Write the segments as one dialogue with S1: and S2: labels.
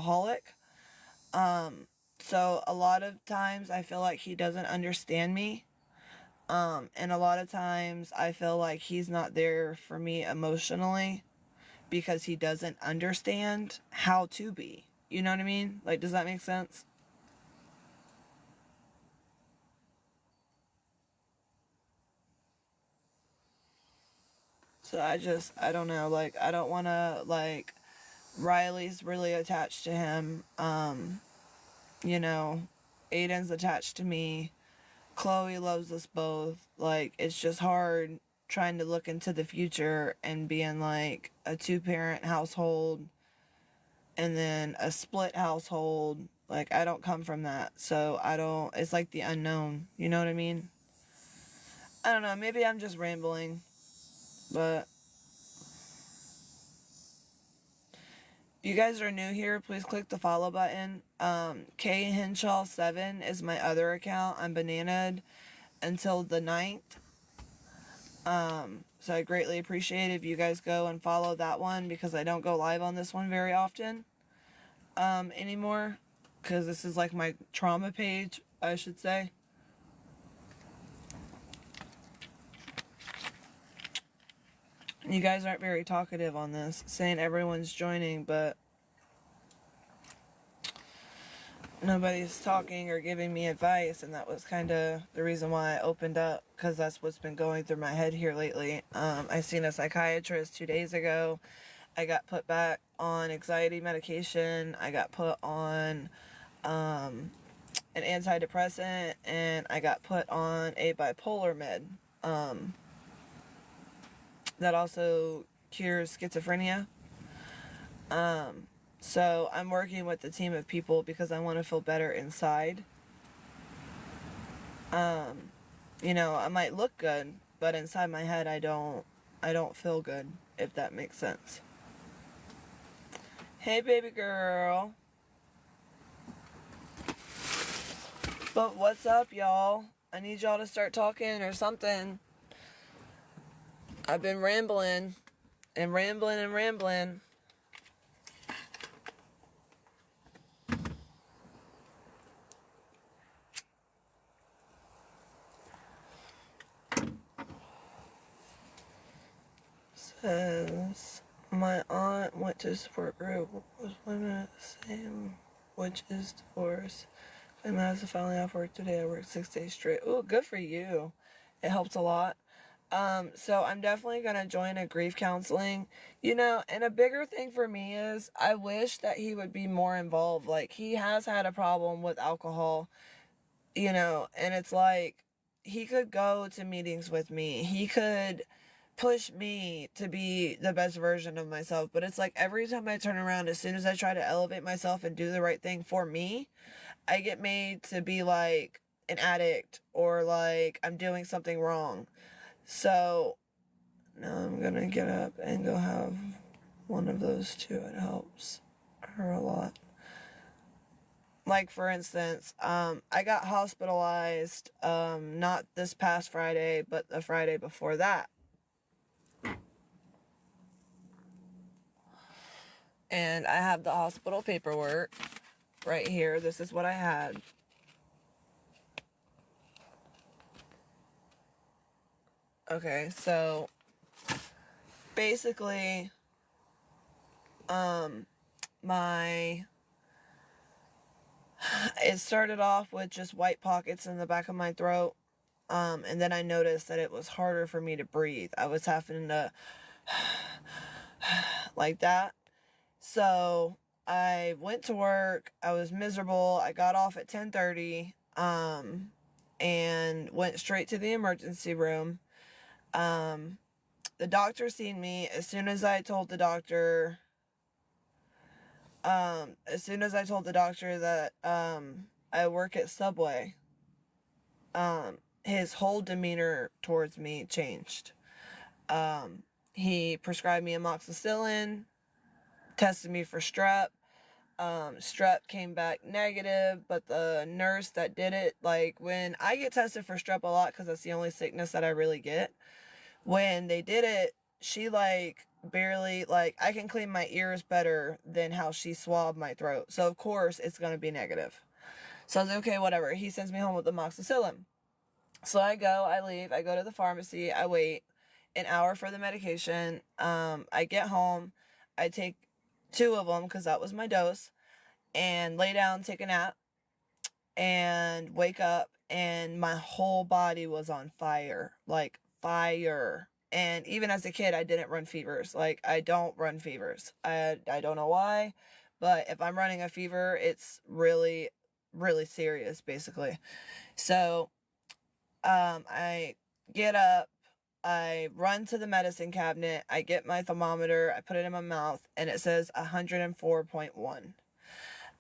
S1: alcoholic. So a lot of times I feel like he doesn't understand me. And a lot of times I feel like he's not there for me emotionally because he doesn't understand how to be. You know what I mean? Like, does that make sense? So I don't know, like, I don't want to, like, Riley's really attached to him. You know, Aiden's attached to me. Chloe loves us both. Like, it's just hard trying to look into the future and being like a two-parent household and then a split household. Like, I don't come from that. So I don't, it's like the unknown. You know what I mean? I don't know. Maybe I'm just rambling. But if you guys are new here, please click the follow button. K Henshaw 7 is my other account. I'm bananaed until the 9th. So I greatly appreciate if you guys go and follow that one because I don't go live on this one very often anymore. Because this is like my trauma page, I should say. You guys aren't very talkative on this, saying everyone's joining, but nobody's talking or giving me advice, and that was kind of the reason why I opened up, because that's what's been going through my head here lately. I seen a psychiatrist 2 days ago. I got put back on anxiety medication. I got put on an antidepressant, and I got put on a bipolar med that also cures schizophrenia. So I'm working with a team of people because I want to feel better inside. You know, I might look good, but inside my head I don't feel good, if that makes sense. Hey baby girl. But what's up, y'all? I need y'all to start talking or something. I've been rambling and rambling and rambling. Says my aunt went to a support group, was women at the same, which is divorce. I'm as finally off work today. I worked 6 days straight. Oh, good for you. It helps a lot. So I'm definitely gonna join a grief counseling. You know, and a bigger thing for me is I wish that he would be more involved. Like, he has had a problem with alcohol, you know, and it's like he could go to meetings with me. He could push me to be the best version of myself. But it's like every time I turn around, as soon as I try to elevate myself and do the right thing for me, I get made to be like an addict or like I'm doing something wrong. So now I'm gonna get up and go have one of those too. It helps her a lot. Like, for instance, I got hospitalized, not this past Friday, but the Friday before that. And I have the hospital paperwork right here. This is what I had. Okay, so basically, my it started off with just white pockets in the back of my throat. And then I noticed that it was harder for me to breathe. I was having to like that. So I went to work. I was miserable. I got off at 10:30, and went straight to the emergency room. The doctor seen me as soon as I told the doctor, that, I work at Subway, his whole demeanor towards me changed. He prescribed me amoxicillin, tested me for strep. Strep came back negative, but the nurse that did it, like, when I get tested for strep a lot, because that's the only sickness that I really get, when they did it, she, like, barely, like, I can clean my ears better than how she swabbed my throat. So, of course, it's going to be negative. So I was like, okay, whatever. He sends me home with amoxicillin. So I leave, I go to the pharmacy, I wait an hour for the medication. I get home, I take 2 of them because that was my dose, and lay down, take a nap, and wake up, and my whole body was on fire. Like, fire. And even as a kid, I didn't run fevers. Like, I don't run fevers. I don't know why, but if I'm running a fever, it's really, really serious, basically. So, I get up, I run to the medicine cabinet, I get my thermometer, I put it in my mouth, and it says 104.1.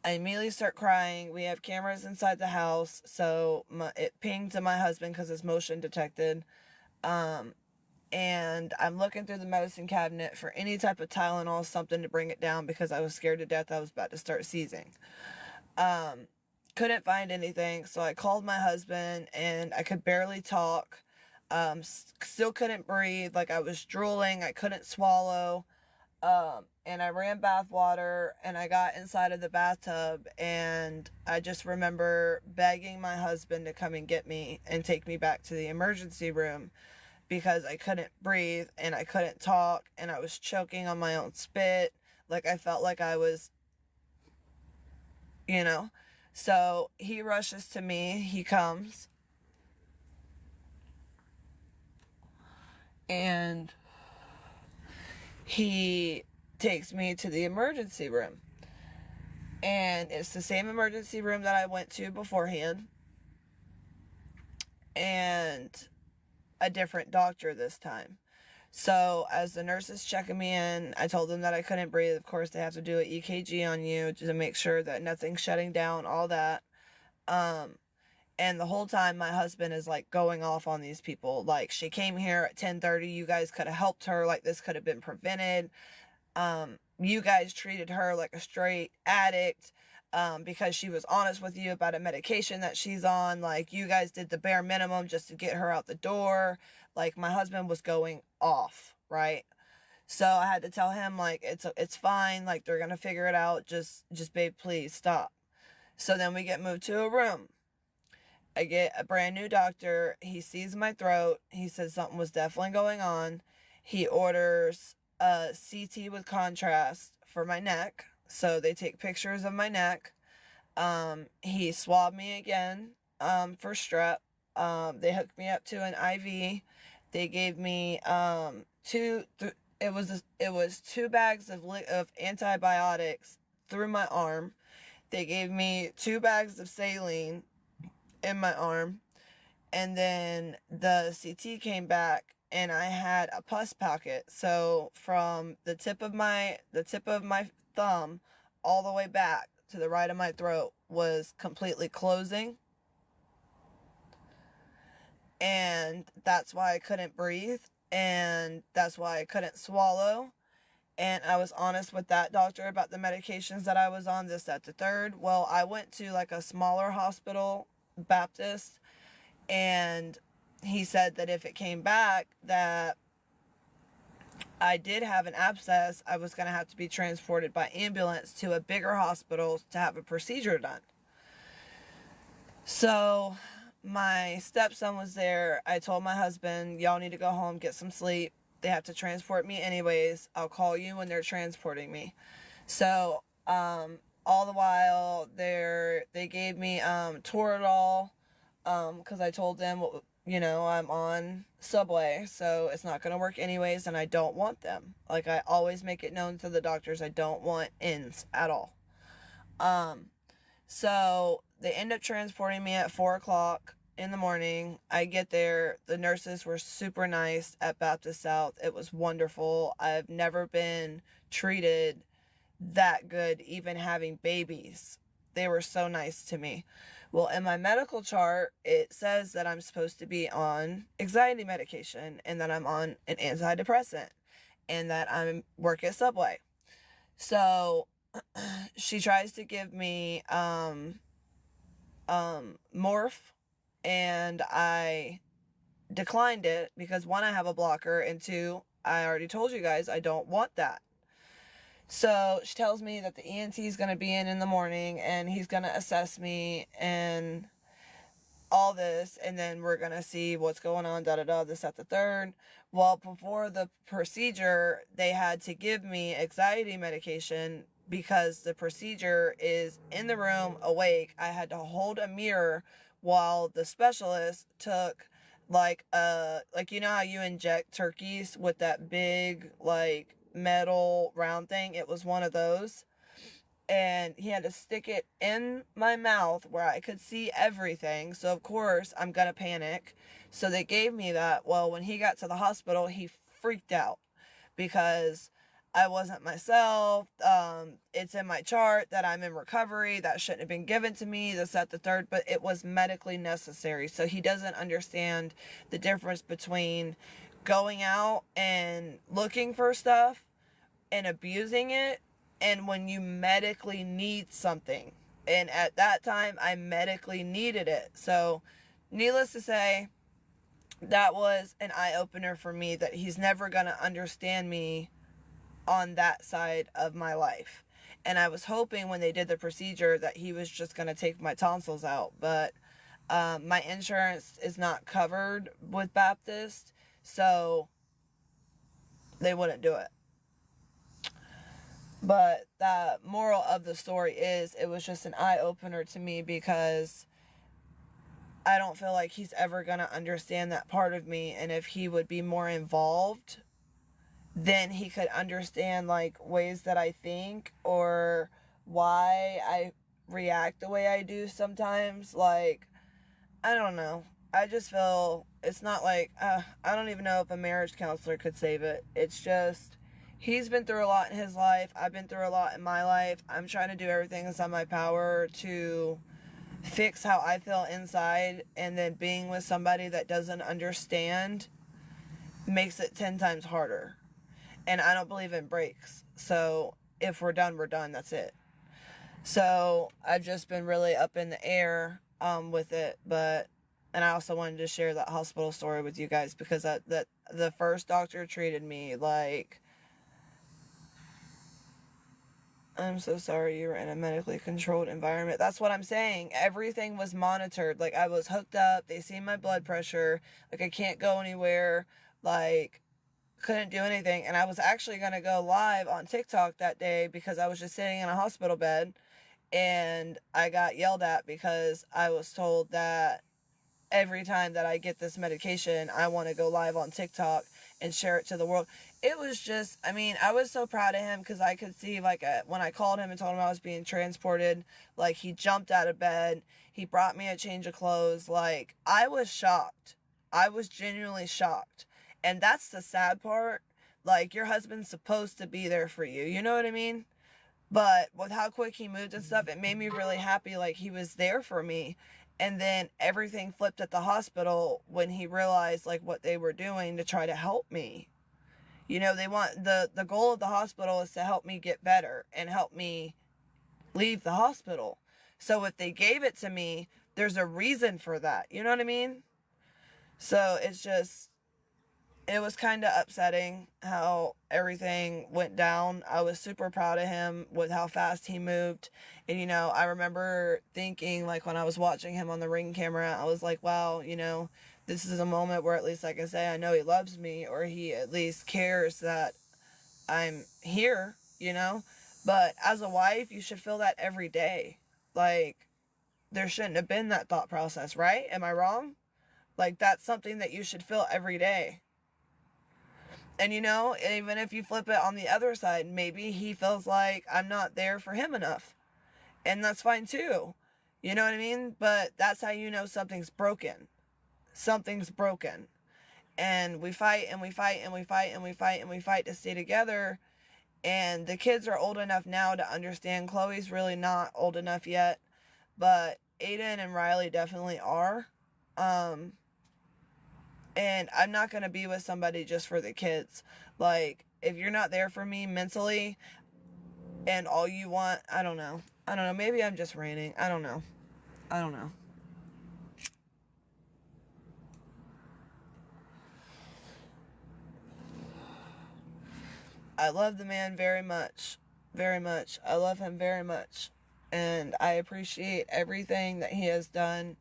S1: I immediately start crying. We have cameras inside the house, so it pinged to my husband because it's motion detected. And I'm looking through the medicine cabinet for any type of Tylenol, something to bring it down because I was scared to death I was about to start seizing. Couldn't find anything, so I called my husband, and I could barely talk. Still couldn't breathe, like I was drooling, I couldn't swallow. And I ran bath water, and I got inside of the bathtub, and I just remember begging my husband to come and get me and take me back to the emergency room because I couldn't breathe and I couldn't talk and I was choking on my own spit. Like, I felt like I was, you know. So he rushes to me, he comes, and he takes me to the emergency room. And it's the same emergency room that I went to beforehand, and a different doctor this time. So as the nurse is checking me in, I told them that I couldn't breathe. Of course, they have to do an EKG on you to make sure that nothing's shutting down, all that. And the whole time my husband is like going off on these people. Like, she came here at 10:30. You guys could have helped her. Like, this could have been prevented. You guys treated her like a straight addict, because she was honest with you about a medication that she's on. Like, you guys did the bare minimum just to get her out the door. Like, my husband was going off, right? So I had to tell him, like, it's fine. Like, they're gonna figure it out. Just babe, please stop. So then we get moved to a room. I get a brand new doctor. He sees my throat. He says something was definitely going on. He orders a CT with contrast for my neck. So they take pictures of my neck. He swabbed me again, for strep. They hooked me up to an IV. They gave me, it was 2 bags of antibiotics through my arm. They gave me 2 bags of saline in my arm, and then the CT came back, and I had a pus pocket. So from the tip of my thumb all the way back to the right of my throat was completely closing, and that's why I couldn't breathe, and that's why I couldn't swallow. And I was honest with that doctor about the medications that I was on, this, that, the third. Well, I went to like a smaller hospital, Baptist, and he said that if it came back that I did have an abscess, I was going to have to be transported by ambulance to a bigger hospital to have a procedure done. So my stepson was there. I told my husband, y'all need to go home, get some sleep. They have to transport me anyways. I'll call you when they're transporting me. So, all the while they gave me, Toradol, because I told them, I'm on Subway, so it's not going to work anyways, and I don't want them. Like, I always make it known to the doctors, I don't want ends at all. So they end up transporting me at 4 o'clock in the morning. I get there. The nurses were super nice at Baptist South. It was wonderful. I've never been treated that good, even having babies. They were so nice to me. Well, in my medical chart, it says that I'm supposed to be on anxiety medication, and that I'm on an antidepressant, and that I work at Subway. So she tries to give me Morph, and I declined it because, one, I have a blocker, and two, I already told you guys I don't want that. So she tells me that the ENT is going to be in the morning and he's going to assess me and all this, and then we're going to see what's going on, this, that, the third. Well, before the procedure, they had to give me anxiety medication because the procedure is in the room awake. I had to hold a mirror while the specialist took like you know how you inject turkeys with that big like metal round thing? It was one of those, and he had to stick it in my mouth where I could see everything. So of course I'm gonna panic. So they gave me that. Well, when he got to the hospital, he freaked out because I wasn't myself. It's in my chart that I'm in recovery. That shouldn't have been given to me, this, that, the third, but it was medically necessary. So he doesn't understand the difference between going out and looking for stuff and abusing it, and when you medically need something. And at that time, I medically needed it. So, needless to say, that was an eye-opener for me that he's never going to understand me on that side of my life. And I was hoping when they did the procedure that he was just going to take my tonsils out. But my insurance is not covered with Baptist, so they wouldn't do it. But the moral of the story is it was just an eye-opener to me because I don't feel like he's ever going to understand that part of me. And if he would be more involved, then he could understand like ways that I think or why I react the way I do sometimes. Like, I don't know. I just feel it's not like, I don't even know if a marriage counselor could save it. It's just, he's been through a lot in his life. I've been through a lot in my life. I'm trying to do everything that's in my power to fix how I feel inside. And then being with somebody that doesn't understand makes it 10 times harder. And I don't believe in breaks. So if we're done, we're done. That's it. So I've just been really up in the air with it. And I also wanted to share that hospital story with you guys because that the first doctor treated me like, I'm so sorry you were in a medically controlled environment. That's what I'm saying. Everything was monitored. Like, I was hooked up. They see my blood pressure. Like, I can't go anywhere. Like, couldn't do anything. And I was actually going to go live on TikTok that day because I was just sitting in a hospital bed. And I got yelled at because I was told that every time that I get this medication, I want to go live on TikTok and share it to the world. It was just, I mean, I was so proud of him because I could see, like, when I called him and told him I was being transported, like, he jumped out of bed. He brought me a change of clothes. Like, I was shocked. I was genuinely shocked. And that's the sad part. Like, your husband's supposed to be there for you. You know what I mean? But with how quick he moved and stuff, it made me really happy. Like, he was there for me. And then everything flipped at the hospital when he realized like what they were doing to try to help me. You know, they want the goal of the hospital is to help me get better and help me leave the hospital. So if they gave it to me, there's a reason for that. You know what I mean? So it's just, it was kind of upsetting how everything went down. I was super proud of him with how fast he moved. And, you know, I remember thinking, like, when I was watching him on the Ring camera, I was like, wow, you know, this is a moment where at least I can say I know he loves me, or he at least cares that I'm here, you know? But as a wife, you should feel that every day. Like, there shouldn't have been that thought process, right? Am I wrong? Like, that's something that you should feel every day. And, you know, even if you flip it on the other side, maybe he feels like I'm not there for him enough. And that's fine too. You know what I mean? But that's how you know something's broken. Something's broken. And we fight and we fight and we fight and we fight and we fight to stay together. And the kids are old enough now to understand. Chloe's really not old enough yet. But Aiden and Riley definitely are. And I'm not going to be with somebody just for the kids. Like, if you're not there for me mentally and all you want, I don't know. Maybe I'm just ranting. I don't know. I love the man very much. Very much. I love him very much. And I appreciate everything that he has done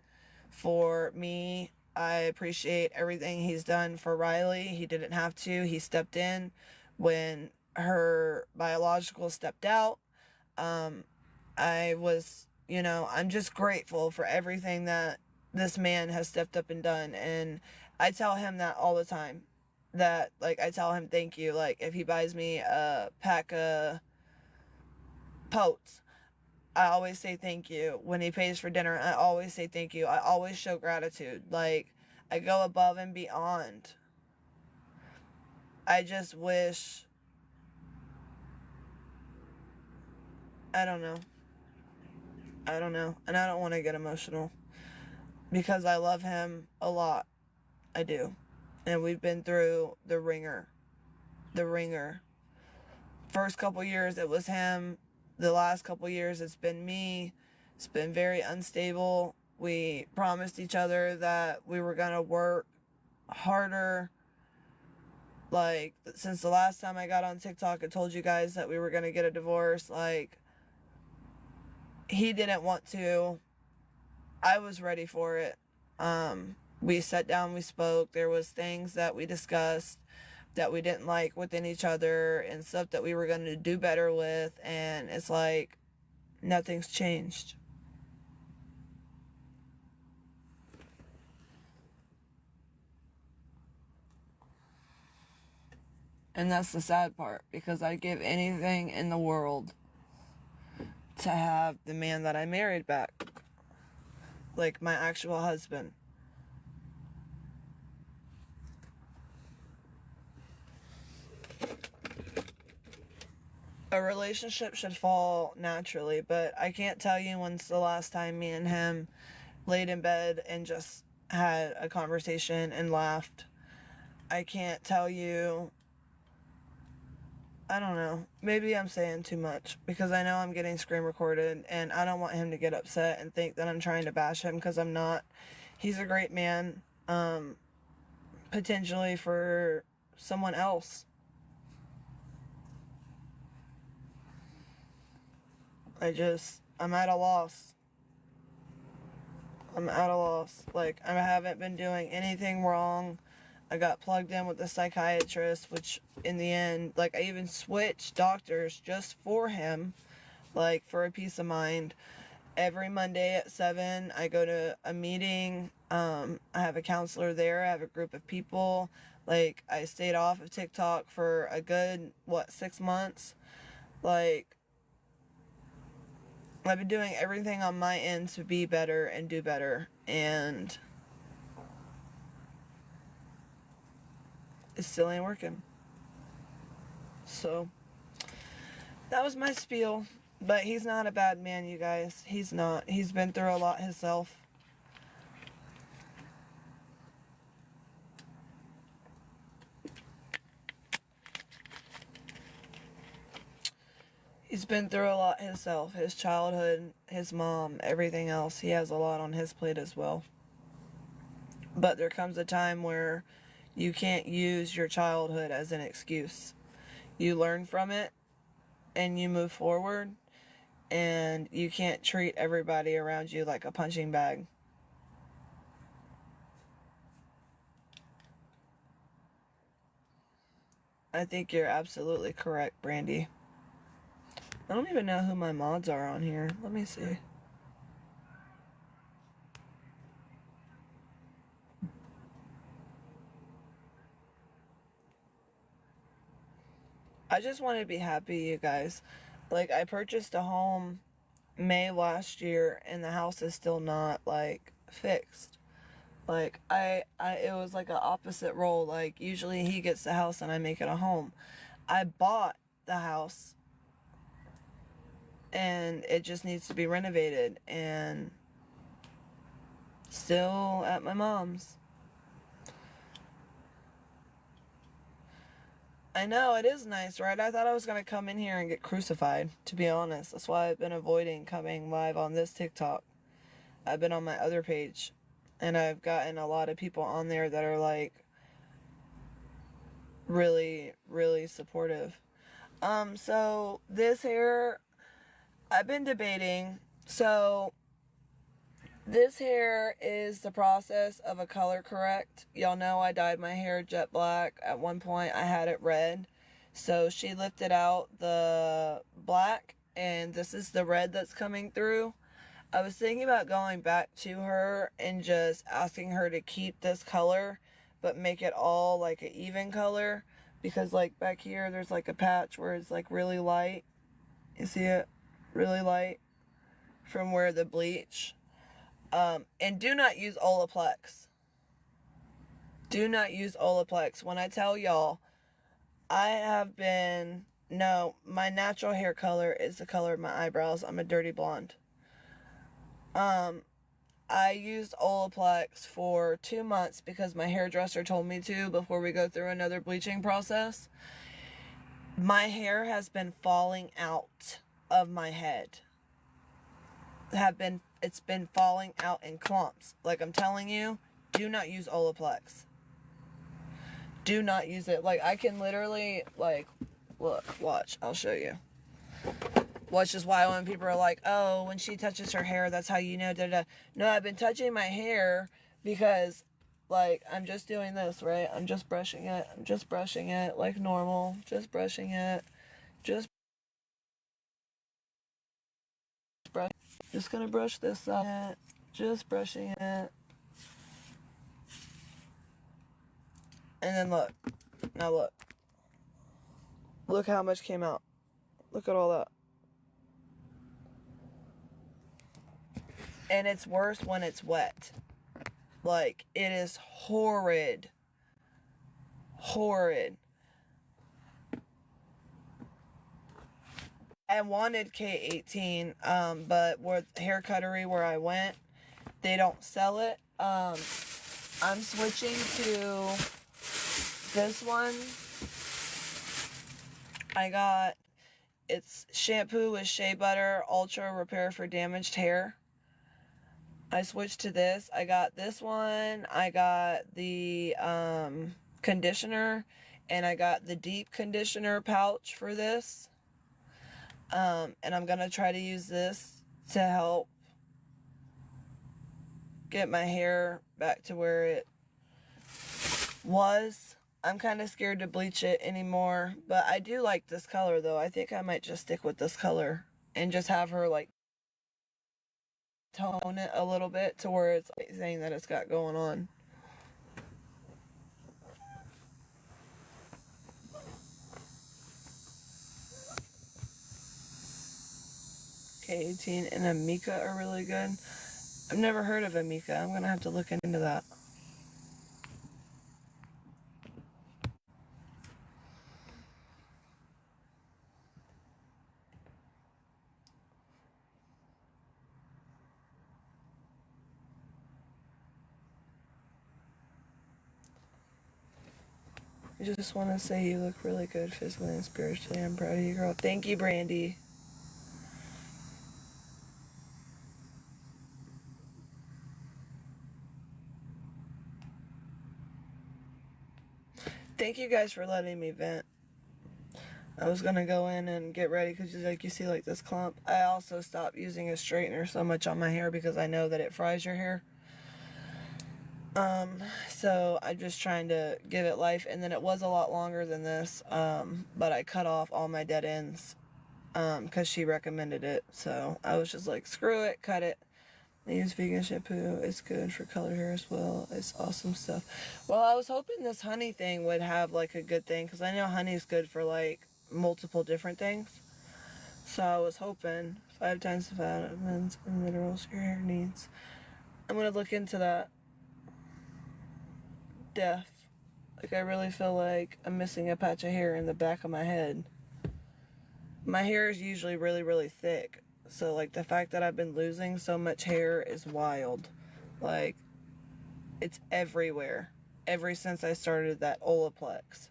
S1: for me. I appreciate everything he's done for Riley. He didn't have to. He stepped in when her biological stepped out. I was, I'm just grateful for everything that this man has stepped up and done. And I tell him that all the time. That, like, I tell him thank you. Like, if he buys me a pack of Potes, I always say thank you. When he pays for dinner, I always say thank you. I always show gratitude. Like, I go above and beyond. I just wish, I don't know. I don't know. And I don't want to get emotional because I love him a lot. I do. And we've been through the ringer. The ringer. First couple years it was him. The last couple years it's been me. It's been very unstable. We promised each other that we were going to work harder. Like, since the last time I got on TikTok, I told you guys that we were going to get a divorce. Like, he didn't want to. I was ready for it. We sat down, we spoke. There was things that we discussed that we didn't like within each other and stuff that we were going to do better with. And it's like, nothing's changed. And that's the sad part, because I'd give anything in the world to have the man that I married back. Like, my actual husband. A relationship should fall naturally, but I can't tell you when's the last time me and him laid in bed and just had a conversation and laughed. I can't tell you. I don't know. Maybe I'm saying too much because I know I'm getting screen recorded and I don't want him to get upset and think that I'm trying to bash him, because I'm not. He's a great man, potentially for someone else. I'm at a loss. I'm at a loss. Like, I haven't been doing anything wrong. I got plugged in with a psychiatrist, which in the end, like, I even switched doctors just for him, like, for a peace of mind. Every Monday at 7, I go to a meeting. I have a counselor there. I have a group of people. Like, I stayed off of TikTok for a good, 6 months? Like, I've been doing everything on my end to be better and do better, and it still ain't working. So, that was my spiel. But he's not a bad man, you guys. He's not. He's been through a lot himself. He's been through a lot himself. His childhood, his mom, everything else. He has a lot on his plate as well. But there comes a time where you can't use your childhood as an excuse. You learn from it and you move forward, and you can't treat everybody around you like a punching bag. I think you're absolutely correct, Brandy. I don't even know who my mods are on here. Let me see. I just want to be happy, you guys. Like, I purchased a home May last year, and the house is still not, like, fixed. Like, it was like an opposite role. Like, usually he gets the house and I make it a home. I bought the house and it just needs to be renovated, and still at my mom's. I know, it is nice, right? I thought I was going to come in here and get crucified, to be honest. That's why I've been avoiding coming live on this TikTok. I've been on my other page, and I've gotten a lot of people on there that are, like, really, really supportive. So this hair, I've been debating. So this hair is the process of a color correct. Y'all know I dyed my hair jet black. At one point I had it red. So she lifted out the black and this is the red that's coming through. I was thinking about going back to her and just asking her to keep this color but make it all like an even color, because like back here there's like a patch where it's like really light. You see it? Really light from where the bleach. And do not use Olaplex. Do not use Olaplex. When I tell y'all, no, my natural hair color is the color of my eyebrows. I'm a dirty blonde. I used Olaplex for 2 months because my hairdresser told me to before we go through another bleaching process. My hair has been falling out of my head. It's been falling out in clumps. Like I'm telling you, do not use Olaplex. Do not use it. Like I can literally look, watch, I'll show you. Which is why when people are like, oh, when she touches her hair, that's how you know, da-da. No, I've been touching my hair because, like, I'm just doing this, right? I'm just brushing it. I'm just brushing it like normal. Just brushing it. Just gonna brush this up. Just brushing it. And then look. Now look. Look how much came out. Look at all that. And it's worse when it's wet. Like, it is horrid. Horrid. I wanted K18, but with Hair Cuttery where I went, they don't sell it. I'm switching to this one. It's shampoo with shea butter, ultra repair for damaged hair. I switched to this. I got this one. I got the conditioner, and I got the deep conditioner pouch for this. And I'm going to try to use this to help get my hair back to where it was. I'm kind of scared to bleach it anymore, but I do like this color though. I think I might just stick with this color and just have her like tone it a little bit to where it's like saying that it's got going on. K18 and Amika are really good. I've never heard of Amika. I'm gonna have to look into that. I just want to say you look really good physically and spiritually. I'm proud of you, girl. Thank you, Brandy. Thank you guys for letting me vent. I was gonna go in and get ready because like you see like this clump. I also stopped using a straightener so much on my hair because I know that it fries your hair. So I'm just trying to give it life, and then it was a lot longer than this, but I cut off all my dead ends, because she recommended it, so I was just like, screw it, cut it. I use vegan shampoo, it's good for colored hair as well, it's awesome stuff. Well, I was hoping this honey thing would have like a good thing, because I know honey is good for like multiple different things, so I was hoping 5 times the vitamins and minerals your hair needs. I'm gonna look into that. Death. Like I really feel like I'm missing a patch of hair in the back of my head. My hair is usually really, really thick. So like the fact that I've been losing so much hair is wild. Like it's everywhere. Ever since I started that Olaplex.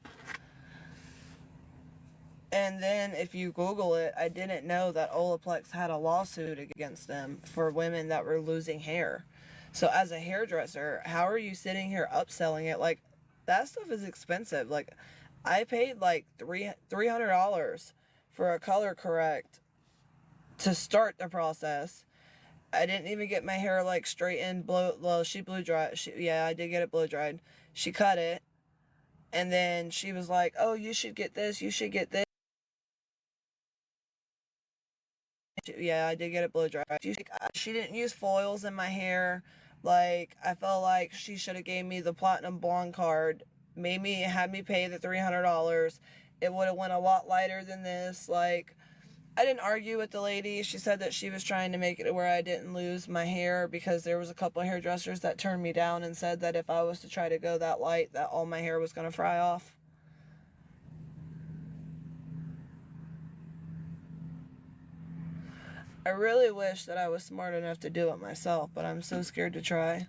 S1: And then if you Google it, I didn't know that Olaplex had a lawsuit against them for women that were losing hair. So as a hairdresser, how are you sitting here upselling it? Like, that stuff is expensive. Like, I paid like $300 for a color correct to start the process. I didn't even get my hair like straightened, she blew dry. Yeah, I did get it blow dried. She cut it, and then she was like, "Oh, you should get this. You should get this." Yeah, I did get it blow dried. She didn't use foils in my hair. Like, I felt like she should have gave me the platinum blonde card, had me pay the $300. It would have went a lot lighter than this. Like, I didn't argue with the lady. She said that she was trying to make it where I didn't lose my hair, because there was a couple of hairdressers that turned me down and said that if I was to try to go that light, that all my hair was going to fry off. I really wish that I was smart enough to do it myself, but I'm so scared to try.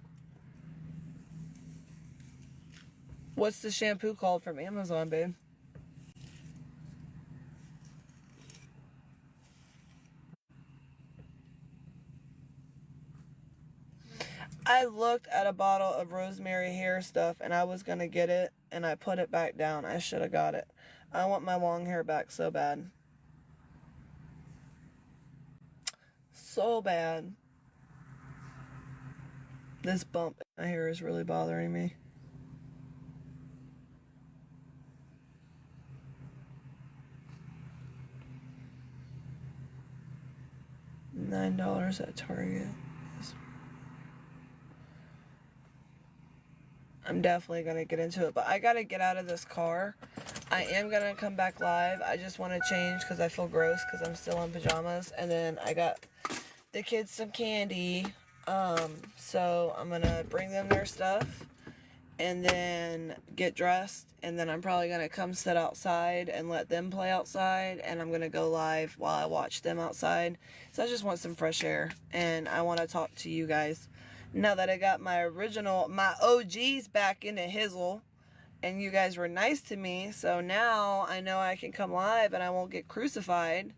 S1: What's the shampoo called from Amazon, babe? I looked at a bottle of rosemary hair stuff and I was going to get it, and I put it back down. I should have got it. I want my long hair back so bad. So bad. This bump in my hair is really bothering me. $9 at Target. I'm definitely going to get into it, but I got to get out of this car. I am going to come back live. I just want to change because I feel gross because I'm still in pajamas. And then I got the kids some candy. So I'm going to bring them their stuff and then get dressed. And then I'm probably going to come sit outside and let them play outside. And I'm going to go live while I watch them outside. So I just want some fresh air. And I want to talk to you guys. Now that I got my OGs back into Hizzle, and you guys were nice to me, so now I know I can come live and I won't get crucified,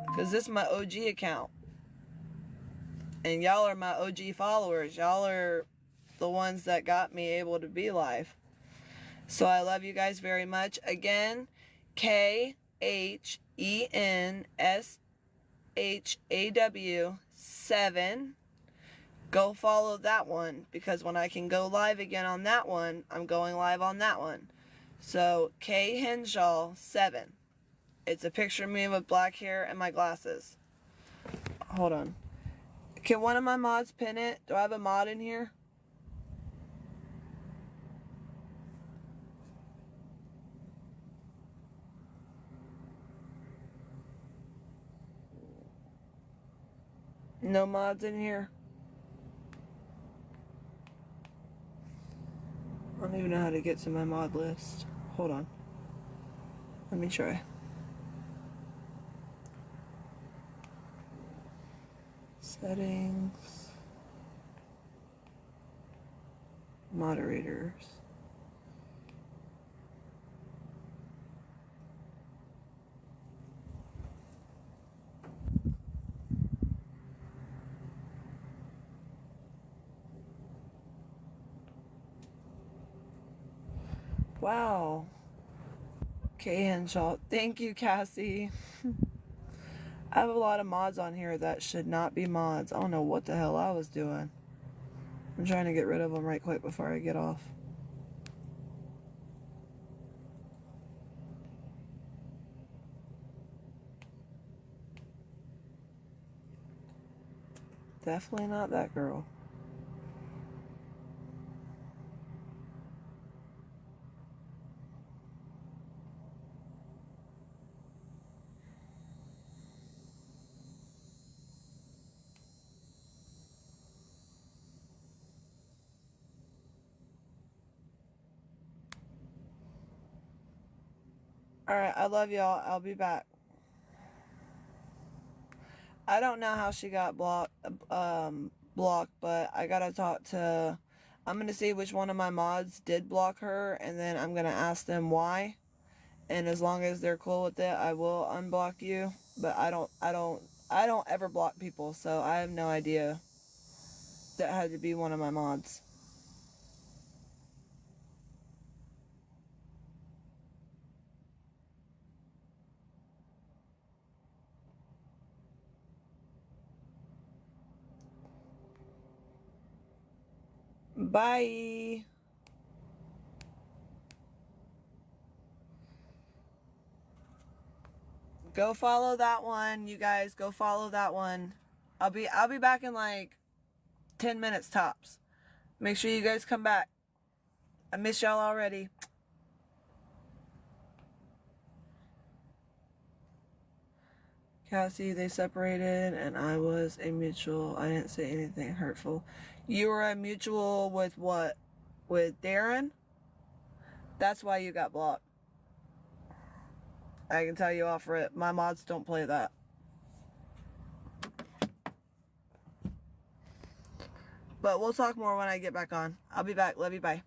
S1: because this is my OG account. And y'all are my OG followers. Y'all are the ones that got me able to be live. So I love you guys very much. Again, KHENSHAW7. Go follow that one, because when I can go live again on that one, I'm going live on that one. So, K Henshaw 7. It's a picture of me with black hair and my glasses. Hold on. Can one of my mods pin it? Do I have a mod in here? No mods in here? I don't even know how to get to my mod list. Hold on. Let me try. Settings. Moderators. Wow. K Henshaw. Thank you, Cassie. I have a lot of mods on here that should not be mods. I don't know what the hell I was doing. I'm trying to get rid of them right quick before I get off. Definitely not that girl. Alright, I love y'all. I'll be back. I don't know how she got blocked, but I gotta talk to... I'm gonna see which one of my mods did block her, and then I'm gonna ask them why. And as long as they're cool with it, I will unblock you. But I don't ever block people, so I have no idea. That had to be one of my mods. Bye. Go follow that one, you guys. Go follow that one. I'll be back in like 10 minutes tops. Make sure you guys come back. I miss y'all already. Cassie, they separated and I was a mutual. I didn't say anything hurtful. You were a mutual with what? With Darren? That's why you got blocked. I can tell you off rip. My mods don't play that. But we'll talk more when I get back on. I'll be back. Love you. Bye.